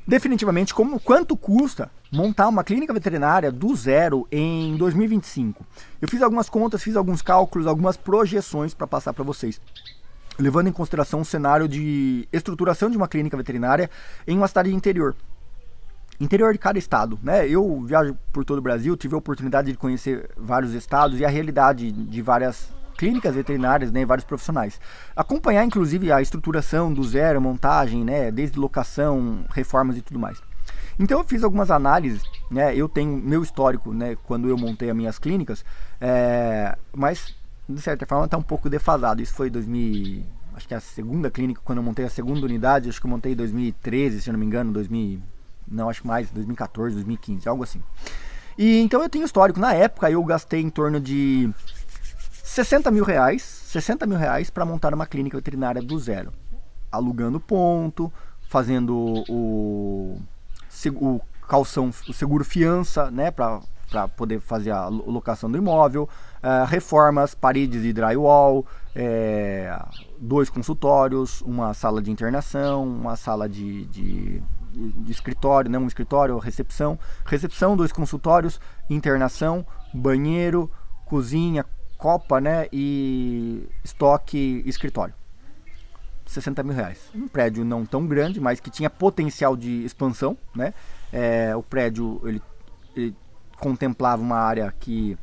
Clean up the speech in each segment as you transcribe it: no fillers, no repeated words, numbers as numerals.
definitivamente quanto custa montar uma clínica veterinária do zero em 2025. Eu fiz algumas contas, fiz alguns cálculos, algumas projeções para passar para vocês, levando em consideração o cenário de estruturação de uma clínica veterinária em uma cidade interior de cada estado, né? Eu viajo por todo o Brasil, tive a oportunidade de conhecer vários estados e a realidade de várias clínicas veterinárias, né, e vários profissionais. Acompanhar, inclusive, a estruturação do zero, montagem, né, desde locação, reformas e tudo mais. Então eu fiz algumas análises, né, eu tenho meu histórico, né, quando eu montei as minhas clínicas, mas de certa forma está um pouco defasado. Isso foi 2000, acho que a segunda clínica, quando eu montei a segunda unidade, acho que eu montei em 2013, se eu não me engano, não, acho que mais, 2014, 2015, algo assim. E então eu tenho histórico. Na época eu gastei em torno de 60 mil reais para montar uma clínica veterinária do zero. Alugando ponto, fazendo o calção, o seguro fiança, né, para poder fazer a locação do imóvel, reformas, paredes de drywall, 2 consultórios, uma sala de internação, uma sala de escritório, né, um escritório, recepção, 2 consultórios, internação, banheiro, cozinha, copa, né, e estoque, escritório. 60 mil reais. Um prédio não tão grande, mas que tinha potencial de expansão, né? O prédio ele contemplava uma área que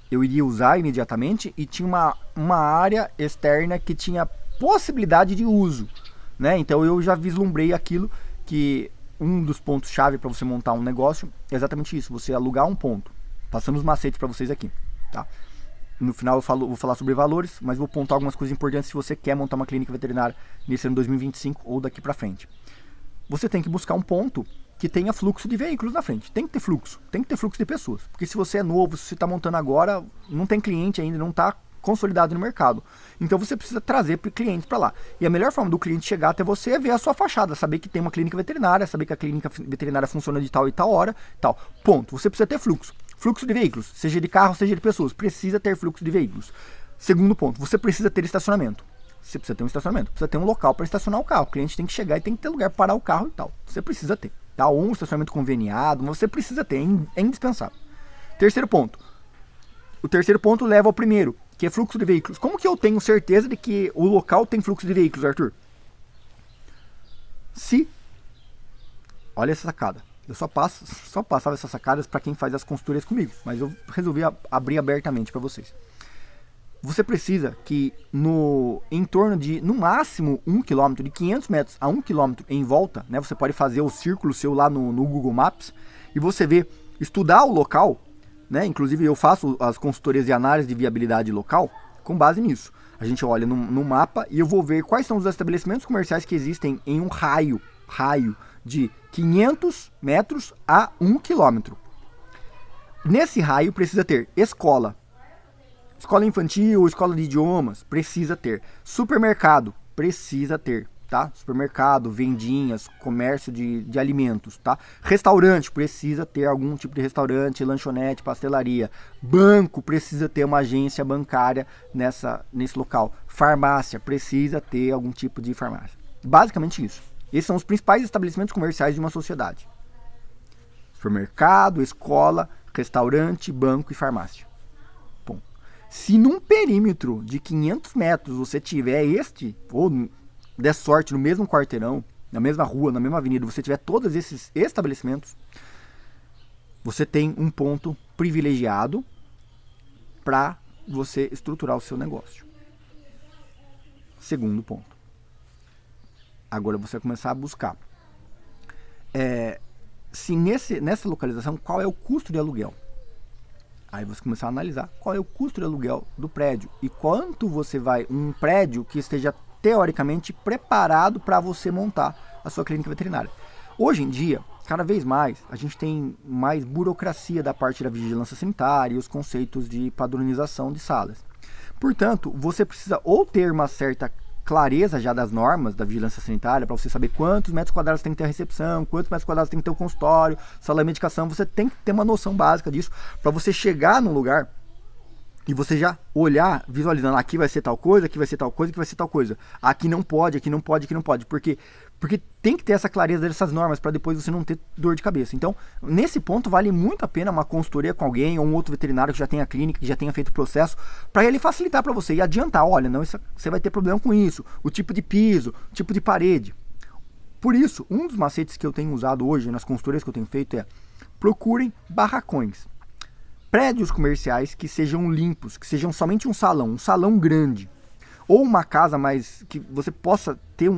eu iria usar imediatamente e tinha uma área externa que tinha possibilidade de uso, né? Então eu já vislumbrei aquilo, que um dos pontos-chave para você montar um negócio é exatamente isso, você alugar um ponto. Passando os macetes para vocês aqui, tá? No final eu vou falar sobre valores, mas vou pontuar algumas coisas importantes se você quer montar uma clínica veterinária nesse ano 2025 ou daqui para frente. Você tem que buscar um ponto que tenha fluxo de veículos na frente. Tem que ter fluxo de pessoas. Porque se você é novo, se você está montando agora, não tem cliente ainda, não está consolidado no mercado. Então você precisa trazer clientes para lá. E a melhor forma do cliente chegar até você é ver a sua fachada, saber que tem uma clínica veterinária, saber que a clínica veterinária funciona de tal e tal hora, tal. Ponto. Você precisa ter fluxo. Fluxo de veículos, seja de carro, seja de pessoas, precisa ter fluxo de veículos. Segundo ponto, você precisa ter estacionamento. Você precisa ter um estacionamento, precisa ter um local para estacionar o carro. O cliente tem que chegar e tem que ter lugar para parar o carro e tal. Você precisa ter, tá? Ou um estacionamento conveniado, você precisa ter, é indispensável. Terceiro ponto. O terceiro ponto leva ao primeiro, que é fluxo de veículos. Como que eu tenho certeza de que o local tem fluxo de veículos, Arthur? Olha essa sacada. Eu só passava essas sacadas para quem faz as consultorias comigo, mas eu resolvi abrir abertamente para vocês. Você precisa que em torno de, no máximo, 1 km, de 500 metros a 1 km em volta, né, você pode fazer o círculo seu lá no Google Maps e você estudar o local, né, inclusive eu faço as consultorias de análise de viabilidade local com base nisso. A gente olha no mapa e eu vou ver quais são os estabelecimentos comerciais que existem em um raio de 500 metros a 1 km. Nesse raio precisa ter escola infantil, escola de idiomas, precisa ter. Supermercado, precisa ter, tá? Supermercado, vendinhas, comércio de alimentos, tá? Restaurante, precisa ter algum tipo de restaurante, lanchonete, pastelaria. Banco, precisa ter uma agência bancária nesse local. Farmácia, precisa ter algum tipo de farmácia. Basicamente isso. Esses são os principais estabelecimentos comerciais de uma sociedade. Supermercado, escola, restaurante, banco e farmácia. Bom, se num perímetro de 500 metros você tiver ou der sorte no mesmo quarteirão, na mesma rua, na mesma avenida, você tiver todos esses estabelecimentos, você tem um ponto privilegiado para você estruturar o seu negócio. Segundo ponto. Agora você vai começar a buscar. Se nessa localização, qual é o custo de aluguel? Aí você começar a analisar qual é o custo de aluguel do prédio e quanto um prédio que esteja teoricamente preparado para você montar a sua clínica veterinária. Hoje em dia, cada vez mais, a gente tem mais burocracia da parte da vigilância sanitária e os conceitos de padronização de salas. Portanto, você precisa ou ter uma certa clareza já das normas da vigilância sanitária, para você saber quantos metros quadrados tem que ter a recepção, quantos metros quadrados tem que ter o consultório, sala de medicação. Você tem que ter uma noção básica disso, para você chegar num lugar e você já olhar, visualizando, aqui vai ser tal coisa, aqui vai ser tal coisa, aqui vai ser tal coisa. Aqui não pode, aqui não pode, aqui não pode. Porque Porque tem que ter essa clareza dessas normas para depois você não ter dor de cabeça. Então, nesse ponto, vale muito a pena uma consultoria com alguém ou um outro veterinário que já tenha clínica, que já tenha feito o processo, para ele facilitar para você e adiantar. Olha, não, você vai ter problema com isso, o tipo de piso, o tipo de parede. Por isso, um dos macetes que eu tenho usado hoje nas consultorias que eu tenho feito é: procurem barracões. Prédios comerciais que sejam limpos, que sejam somente um salão grande. Ou uma casa mais que você possa ter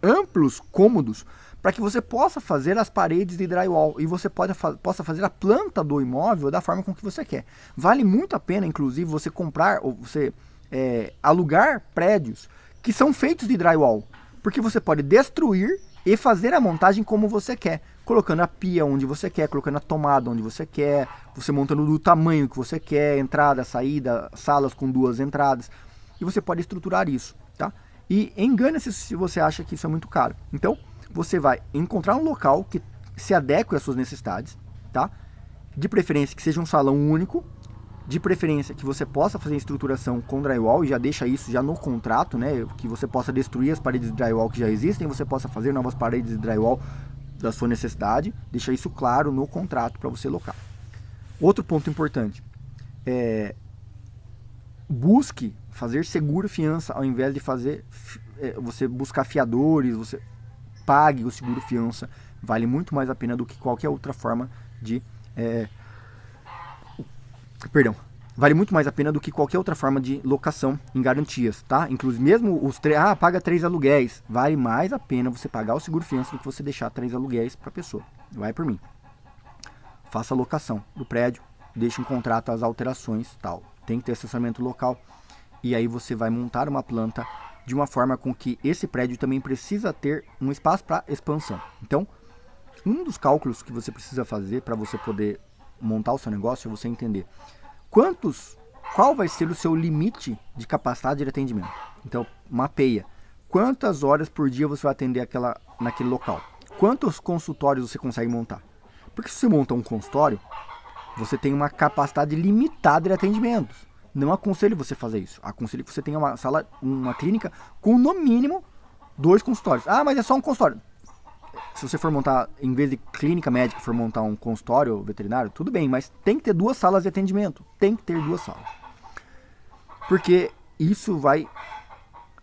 amplos cômodos para que você possa fazer as paredes de drywall e você possa fazer a planta do imóvel da forma com que você quer. Vale muito a pena, inclusive, você comprar ou você alugar prédios que são feitos de drywall, porque você pode destruir e fazer a montagem como você quer, colocando a pia onde você quer, colocando a tomada onde você quer, você montando do tamanho que você quer, entrada, saída, salas com 2 entradas, e você pode estruturar isso, tá? E engane-se se você acha que isso é muito caro. Então, você vai encontrar um local que se adeque às suas necessidades, tá? De preferência que seja um salão único, de preferência que você possa fazer estruturação com drywall e já deixa isso já no contrato, né? Que você possa destruir as paredes de drywall que já existem, você possa fazer novas paredes de drywall da sua necessidade, deixa isso claro no contrato para você locar. Outro ponto importante, busque fazer seguro fiança ao invés de você buscar fiadores, você pague o seguro fiança, vale muito mais a pena do que qualquer outra forma de vale muito mais a pena do que qualquer outra forma de locação em garantias, tá? Inclusive mesmo paga 3 aluguéis, vale mais a pena você pagar o seguro fiança do que você deixar 3 aluguéis para a pessoa. Vai por mim. Faça a locação do prédio, deixe um contrato às alterações, tal. Tem que ter estacionamento local e aí você vai montar uma planta de uma forma com que esse prédio também precisa ter um espaço para expansão. Então, um dos cálculos que você precisa fazer para você poder montar o seu negócio é você entender qual vai ser o seu limite de capacidade de atendimento. Então, mapeia quantas horas por dia você vai atender naquele local, quantos consultórios você consegue montar. Porque se você monta um consultório, você tem uma capacidade limitada de atendimentos. Não aconselho você fazer isso. Aconselho que você tenha uma clínica com no mínimo 2 consultórios. Ah, mas é só um consultório. Se você for montar, em vez de clínica médica, for montar um consultório veterinário, tudo bem, mas tem que ter 2 salas de atendimento. Tem que ter 2 salas. Porque isso vai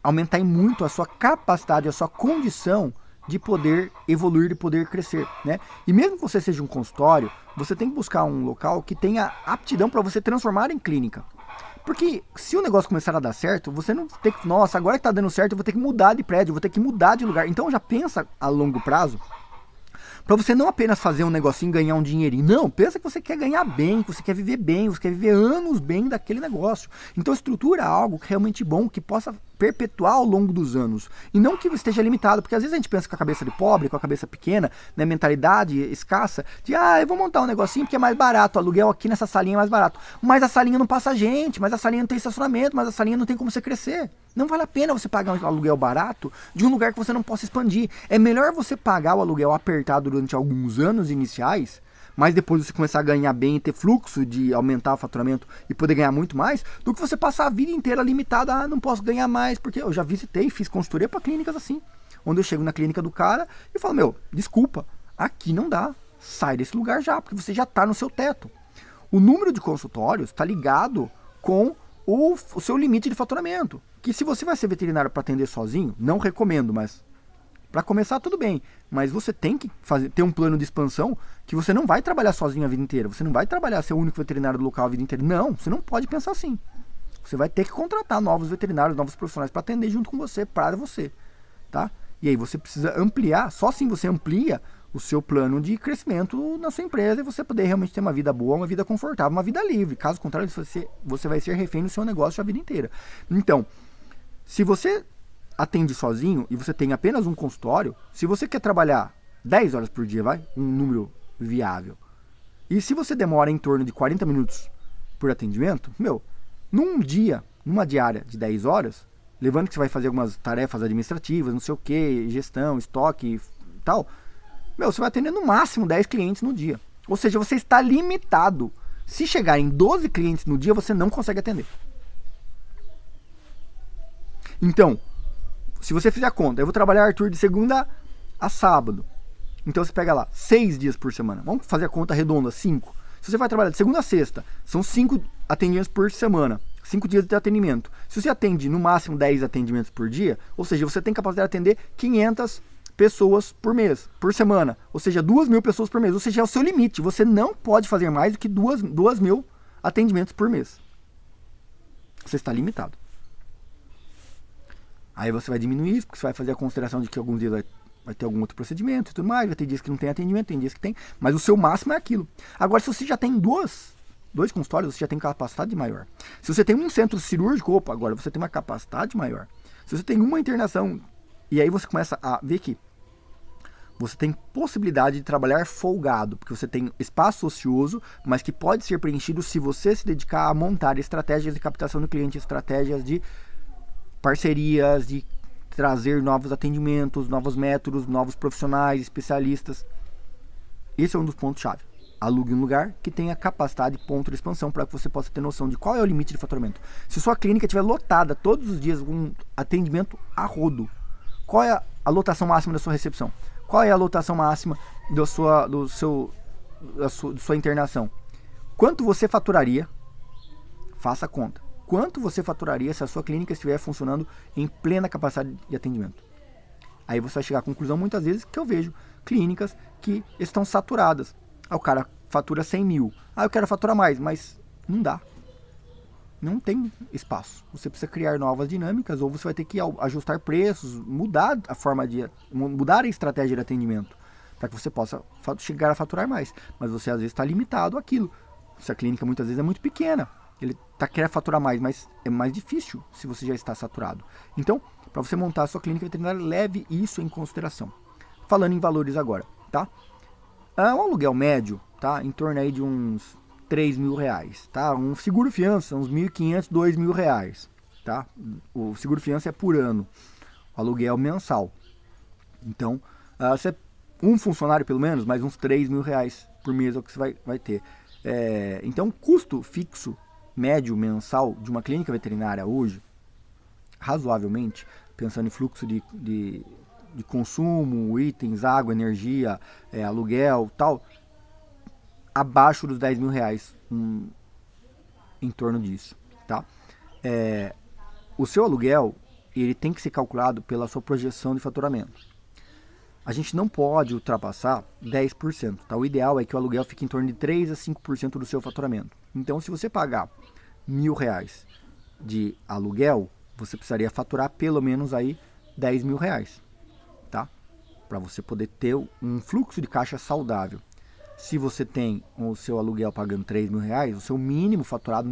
aumentar muito a sua capacidade, a sua condição de poder evoluir, de poder crescer, né? E mesmo que você seja um consultório, você tem que buscar um local que tenha aptidão para você transformar em clínica. Porque se o negócio começar a dar certo, você não tem que, nossa, agora que tá dando certo, eu vou ter que mudar de prédio, eu vou ter que mudar de lugar. Então já pensa a longo prazo, para você não apenas fazer um negocinho e ganhar um dinheirinho. Não, pensa que você quer ganhar bem, que você quer viver anos bem daquele negócio. Então estrutura algo realmente bom, que possa perpetuar ao longo dos anos. E não que esteja limitado, porque às vezes a gente pensa com a cabeça de pobre, com a cabeça pequena, né, mentalidade escassa, de eu vou montar um negocinho porque é mais barato, o aluguel aqui nessa salinha é mais barato. Mas a salinha não passa gente, mas a salinha não tem estacionamento, mas a salinha não tem como você crescer. Não vale a pena você pagar um aluguel barato de um lugar que você não possa expandir. É melhor você pagar o aluguel apertado durante alguns anos iniciais, mas depois você começar a ganhar bem e ter fluxo de aumentar o faturamento e poder ganhar muito mais, do que você passar a vida inteira limitada, não posso ganhar mais, porque eu já visitei, fiz consultoria para clínicas assim, onde eu chego na clínica do cara e falo, desculpa, aqui não dá, sai desse lugar já, porque você já está no seu teto. O número de consultórios está ligado com o seu limite de faturamento, que se você vai ser veterinário para atender sozinho, não recomendo, mas para começar tudo bem, mas você tem que ter um plano de expansão que você não vai trabalhar sozinho a vida inteira, você não vai trabalhar ser o único veterinário do local a vida inteira, não, você não pode pensar assim. Você vai ter que contratar novos veterinários, novos profissionais para atender junto com você, para você, tá? E aí você precisa ampliar, só assim você amplia o seu plano de crescimento na sua empresa e você poder realmente ter uma vida boa, uma vida confortável, uma vida livre. Caso contrário, você vai ser refém do seu negócio a vida inteira. Então, se você atende sozinho e você tem apenas um consultório, se você quer trabalhar 10 horas por dia, um número viável, e se você demora em torno de 40 minutos por atendimento, numa diária de 10 horas, levando que você vai fazer algumas tarefas administrativas, não sei o que, gestão, estoque e tal, você vai atender no máximo 10 clientes no dia. Ou seja, você está limitado. Se chegar em 12 clientes no dia, você não consegue atender. Então, se você fizer a conta, eu vou trabalhar, Arthur, de segunda a sábado. Então você pega lá 6 dias por semana. Vamos fazer a conta redonda, 5. Se você vai trabalhar de segunda a sexta, são 5 atendimentos por semana, 5 dias de atendimento. Se você atende no máximo 10 atendimentos por dia, ou seja, você tem capacidade de atender 500 pessoas por mês, por semana, ou seja, 2.000 pessoas por mês, ou seja, é o seu limite. Você não pode fazer mais do que 2.000 atendimentos por mês. Você está limitado. Aí você vai diminuir isso, porque você vai fazer a consideração de que alguns dias vai ter algum outro procedimento e tudo mais, vai ter dias que não tem atendimento, tem dias que tem, mas o seu máximo é aquilo. Agora, se você já tem dois consultórios, você já tem capacidade maior. Se você tem um centro cirúrgico, opa, agora você tem uma capacidade maior. Se você tem uma internação, e aí você começa a ver que você tem possibilidade de trabalhar folgado, porque você tem espaço ocioso, mas que pode ser preenchido se você se dedicar a montar estratégias de captação do cliente, estratégias de parcerias, de trazer novos atendimentos, novos métodos, novos profissionais, especialistas. Esse é um dos pontos-chave. Alugue um lugar que tenha capacidade, ponto de expansão, para que você possa ter noção de qual é o limite de faturamento. Se sua clínica estiver lotada todos os dias com atendimento a rodo, qual é a lotação máxima da sua recepção? Qual é a lotação máxima da sua internação? Quanto você faturaria? Faça a conta. Quanto você faturaria se a sua clínica estiver funcionando em plena capacidade de atendimento? Aí você vai chegar à conclusão, muitas vezes, que eu vejo clínicas que estão saturadas. Aí o cara fatura 100 mil. Eu quero faturar mais, mas não dá. Não tem espaço. Você precisa criar novas dinâmicas, ou você vai ter que ajustar preços, mudar a estratégia de atendimento, para que você possa chegar a faturar mais. Mas você às vezes está limitado àquilo. Essa clínica muitas vezes é muito pequena. Ele quer faturar mais, mas é mais difícil se você já está saturado. Então, para você montar a sua clínica veterinária, leve isso em consideração. Falando em valores agora, tá? Um aluguel médio, tá? Em torno aí de uns 3 mil reais, tá? Um seguro fiança, uns 1.500, 2 mil reais, tá? O seguro fiança é por ano, o aluguel mensal. Então, você um funcionário pelo menos, mais uns 3 mil reais por mês é o que você vai ter. Então, custo fixo médio mensal de uma clínica veterinária hoje, razoavelmente, pensando em fluxo de consumo, itens, água, energia, aluguel, tal, abaixo dos 10 mil reais, em torno disso, tá? O seu aluguel, ele tem que ser calculado pela sua projeção de faturamento. A gente não pode ultrapassar 10%, tá? O ideal é que o aluguel fique em torno de 3 a 5% do seu faturamento. Então, se você pagar R$1.000 de aluguel, você precisaria faturar pelo menos aí 10 mil reais, tá? Para você poder ter um fluxo de caixa saudável. Se você tem o seu aluguel pagando 3 mil reais, o seu mínimo faturado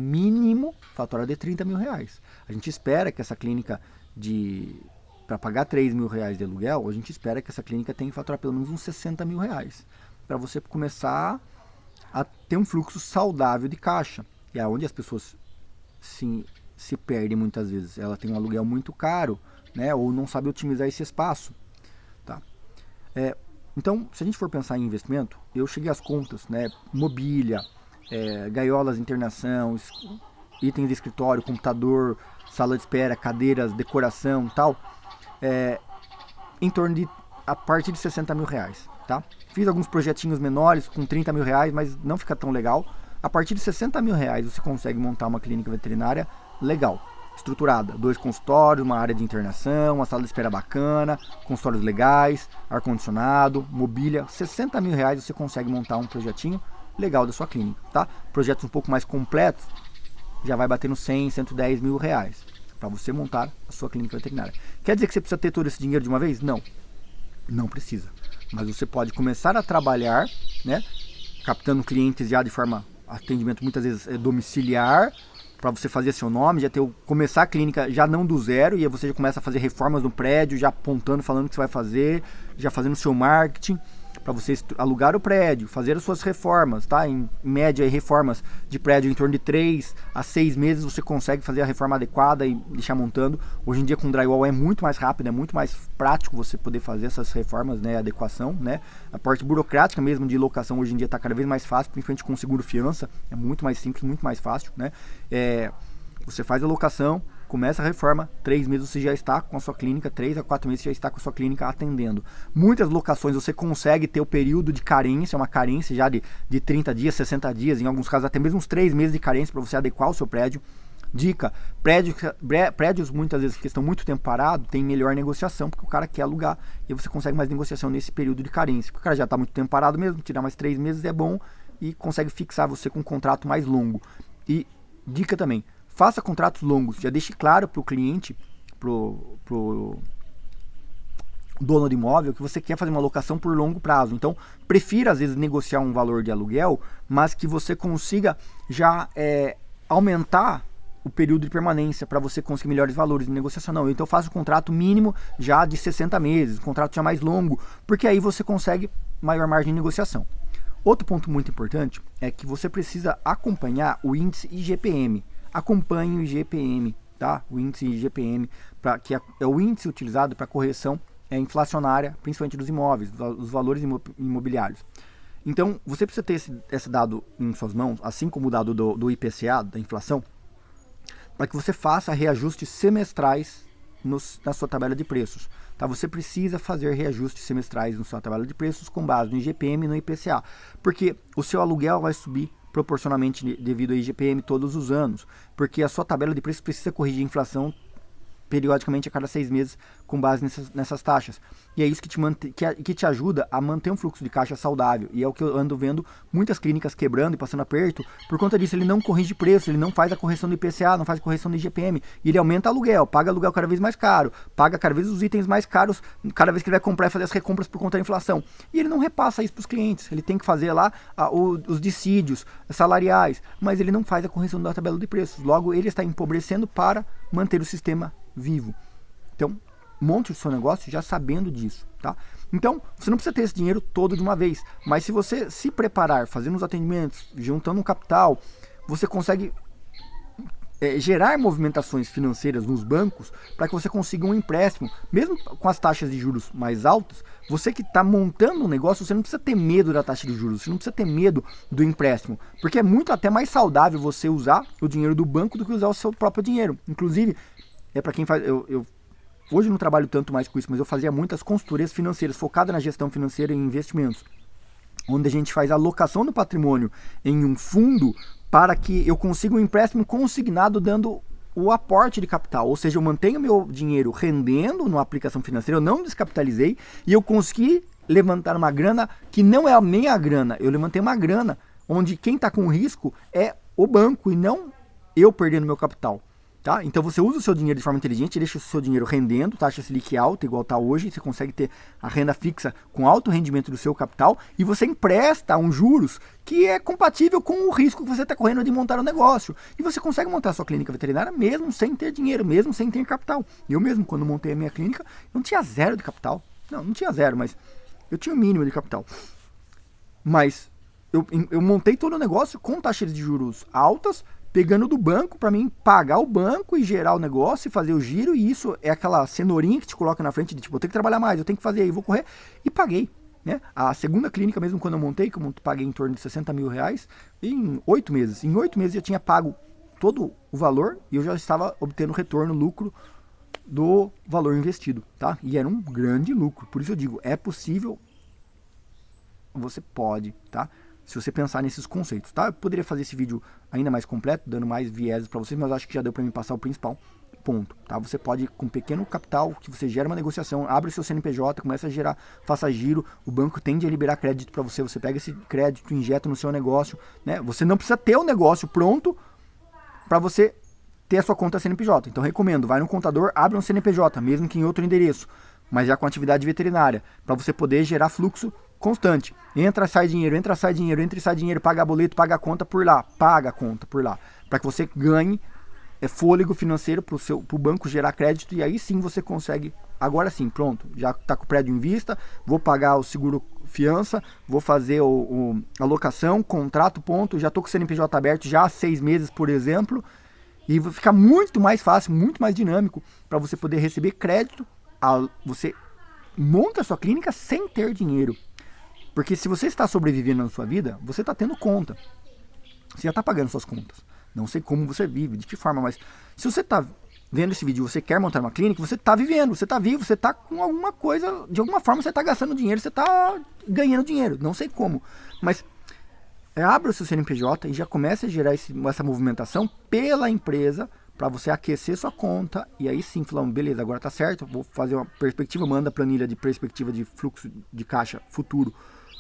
é 30 mil reais. A gente espera que essa clínica para pagar 3 mil reais de aluguel, a gente espera que essa clínica tenha que faturar pelo menos uns 60 mil reais. Para você começar a ter um fluxo saudável de caixa. E é onde as pessoas se perdem muitas vezes. Ela tem um aluguel muito caro, né? Ou não sabe otimizar esse espaço. Tá? Então, se a gente for pensar em investimento, eu cheguei às contas, né? Mobília, gaiolas de internação, itens de escritório, computador, sala de espera, cadeiras, decoração e tal, em torno de a partir de 60 mil reais. Tá? Fiz alguns projetinhos menores com 30 mil reais, mas não fica tão legal. A partir de 60 mil reais você consegue montar uma clínica veterinária legal, estruturada. 2 consultórios, uma área de internação, uma sala de espera bacana, consultórios legais, ar-condicionado, mobília. 60 mil reais você consegue montar um projetinho legal da sua clínica. Tá? Projetos um pouco mais completos já vai bater nos 100, 110 mil reais para você montar a sua clínica veterinária. Quer dizer que você precisa ter todo esse dinheiro de uma vez? Não, não precisa. Mas você pode começar a trabalhar, né, captando clientes já de forma atendimento muitas vezes domiciliar, para você fazer seu nome, começar a clínica já não do zero, e aí você já começa a fazer reformas no prédio, já apontando, falando o que você vai fazer, já fazendo seu marketing, para você alugar o prédio, fazer as suas reformas, tá? Em média, reformas de prédio em torno de 3 a 6 meses você consegue fazer a reforma adequada e deixar montando. Hoje em dia com drywall é muito mais rápido, é muito mais prático você poder fazer essas reformas, né? Adequação, né? A parte burocrática mesmo de locação hoje em dia está cada vez mais fácil, principalmente com seguro fiança, é muito mais simples, muito mais fácil, né? Você faz a locação, Começa a reforma, 3 meses você já está com a sua clínica, 3 a 4 meses você já está com a sua clínica atendendo. Muitas locações você consegue ter o período de carência, uma carência já de 30 dias, 60 dias, em alguns casos até mesmo uns 3 meses de carência para você adequar o seu prédio. Dica, prédios muitas vezes que estão muito tempo parado, tem melhor negociação, porque o cara quer alugar e você consegue mais negociação nesse período de carência. Porque o cara já está muito tempo parado mesmo, tirar mais 3 meses é bom e consegue fixar você com um contrato mais longo. E dica também, faça contratos longos, já deixe claro para o cliente, pro dono de imóvel, que você quer fazer uma locação por longo prazo. Então, prefira às vezes negociar um valor de aluguel, mas que você consiga já aumentar o período de permanência para você conseguir melhores valores de negociação. Não, então eu faço um contrato mínimo já de 60 meses, um contrato já mais longo, porque aí você consegue maior margem de negociação. Outro ponto muito importante é que você precisa acompanhar o índice IGPM. Acompanhe o IGPM, tá? O índice IGPM, que é o índice utilizado para correção inflacionária, principalmente dos imóveis, dos valores imobiliários. Então, você precisa ter esse dado em suas mãos, assim como o dado do IPCA, da inflação, para que você faça reajustes semestrais na sua tabela de preços. Tá? Você precisa fazer reajustes semestrais na sua tabela de preços com base no IGPM e no IPCA, porque o seu aluguel vai subir proporcionalmente devido ao IGPM todos os anos, porque a sua tabela de preços precisa corrigir a inflação periodicamente a cada 6 meses com base nessas taxas. E é isso que te ajuda a manter um fluxo de caixa saudável. E é o que eu ando vendo muitas clínicas quebrando e passando aperto. Por conta disso, ele não corrige preço, ele não faz a correção do IPCA, não faz a correção do IGPM. E ele aumenta aluguel, paga aluguel cada vez mais caro, paga cada vez os itens mais caros, cada vez que ele vai comprar e fazer as recompras por conta da inflação. E ele não repassa isso para os clientes. Ele tem que fazer lá os dissídios salariais, mas ele não faz a correção da tabela de preços. Logo, ele está empobrecendo para manter o sistema vivo. Então, monte o seu negócio já sabendo disso, tá? Então, você não precisa ter esse dinheiro todo de uma vez, mas se você se preparar, fazendo os atendimentos, juntando um capital, você consegue gerar movimentações financeiras nos bancos para que você consiga um empréstimo, mesmo com as taxas de juros mais altas. Você que está montando um negócio, você não precisa ter medo da taxa de juros, você não precisa ter medo do empréstimo, porque é muito até mais saudável você usar o dinheiro do banco do que usar o seu próprio dinheiro. Inclusive, para quem faz, eu hoje não trabalho tanto mais com isso, mas eu fazia muitas consultorias financeiras, focadas na gestão financeira e em investimentos, onde a gente faz a alocação do patrimônio em um fundo para que eu consiga um empréstimo consignado dando o aporte de capital, ou seja, eu mantenho meu dinheiro rendendo numa aplicação financeira, eu não descapitalizei e eu consegui levantar uma grana que não é a minha grana, eu levantei uma grana onde quem está com risco é o banco e não eu perdendo meu capital. Tá? Então você usa o seu dinheiro de forma inteligente, deixa o seu dinheiro rendendo, taxa Selic alta, igual está hoje, você consegue ter a renda fixa com alto rendimento do seu capital e você empresta um juros que é compatível com o risco que você está correndo de montar um negócio. E você consegue montar a sua clínica veterinária mesmo sem ter dinheiro, mesmo sem ter capital. Eu mesmo, quando montei a minha clínica, eu não tinha zero de capital. Não tinha zero, mas eu tinha o mínimo de capital. Mas eu montei todo o negócio com taxas de juros altas, pegando do banco para mim pagar o banco e gerar o negócio e fazer o giro, e isso é aquela cenourinha que te coloca na frente de tipo, eu tenho que trabalhar mais, eu tenho que fazer aí, vou correr, e paguei, né? A segunda clínica mesmo quando eu montei, que eu paguei em torno de 60 mil reais, em 8 meses. Em 8 meses eu tinha pago todo o valor e eu já estava obtendo retorno, lucro do valor investido, tá? E era um grande lucro, por isso eu digo, é possível, você pode, tá? Se você pensar nesses conceitos, tá? Eu poderia fazer esse vídeo ainda mais completo, dando mais vieses para vocês, mas eu acho que já deu para mim passar o principal ponto, tá? Você pode, com pequeno capital, que você gera uma negociação, abre o seu CNPJ, começa a gerar, faça giro, o banco tende a liberar crédito para você, você pega esse crédito, injeta no seu negócio, né? Você não precisa ter o negócio pronto para você ter a sua conta CNPJ. Então, recomendo, vai no contador, abre um CNPJ, mesmo que em outro endereço, mas já com atividade veterinária, para você poder gerar fluxo constante. Entra, sai dinheiro, entra, sai dinheiro, entra e sai dinheiro, paga boleto, paga a conta por lá, para que você ganhe fôlego financeiro para o banco gerar crédito, e aí sim você consegue, agora sim, pronto, já está com o prédio em vista, vou pagar o seguro fiança, vou fazer a locação, contrato, ponto, já estou com o CNPJ aberto já há 6 meses, por exemplo, e vai ficar muito mais fácil, muito mais dinâmico para você poder receber crédito. Você monta a sua clínica sem ter dinheiro. Porque se você está sobrevivendo na sua vida, você está tendo conta. Você já está pagando suas contas. Não sei como você vive, de que forma, mas se você está vendo esse vídeo, você quer montar uma clínica, você está vivendo, você está vivo, você está com alguma coisa, de alguma forma você está gastando dinheiro, você está ganhando dinheiro, não sei como, mas abra o seu CNPJ e já comece a gerar essa movimentação pela empresa para você aquecer sua conta e aí sim falar, beleza, agora tá certo, vou fazer uma perspectiva, manda a planilha de perspectiva de fluxo de caixa futuro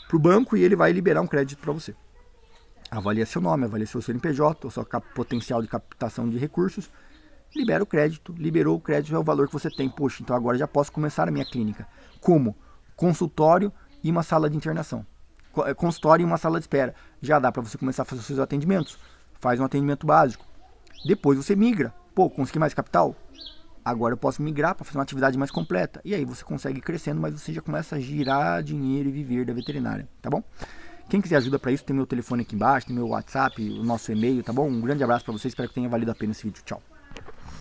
para o banco e ele vai liberar um crédito para você. Avalia seu nome, avalia seu CNPJ, o seu potencial de captação de recursos, libera o crédito, liberou o crédito, é o valor que você tem. Poxa, então agora já posso começar a minha clínica. Como? Consultório e uma sala de internação. Consultório e uma sala de espera. Já dá para você começar a fazer os seus atendimentos. Faz um atendimento básico. Depois você migra. Pô, consegui mais capital? Agora eu posso migrar para fazer uma atividade mais completa. E aí você consegue ir crescendo, mas você já começa a girar dinheiro e viver da veterinária, tá bom? Quem quiser ajuda para isso, tem meu telefone aqui embaixo, tem meu WhatsApp, o nosso e-mail, tá bom? Um grande abraço para vocês, espero que tenha valido a pena esse vídeo. Tchau.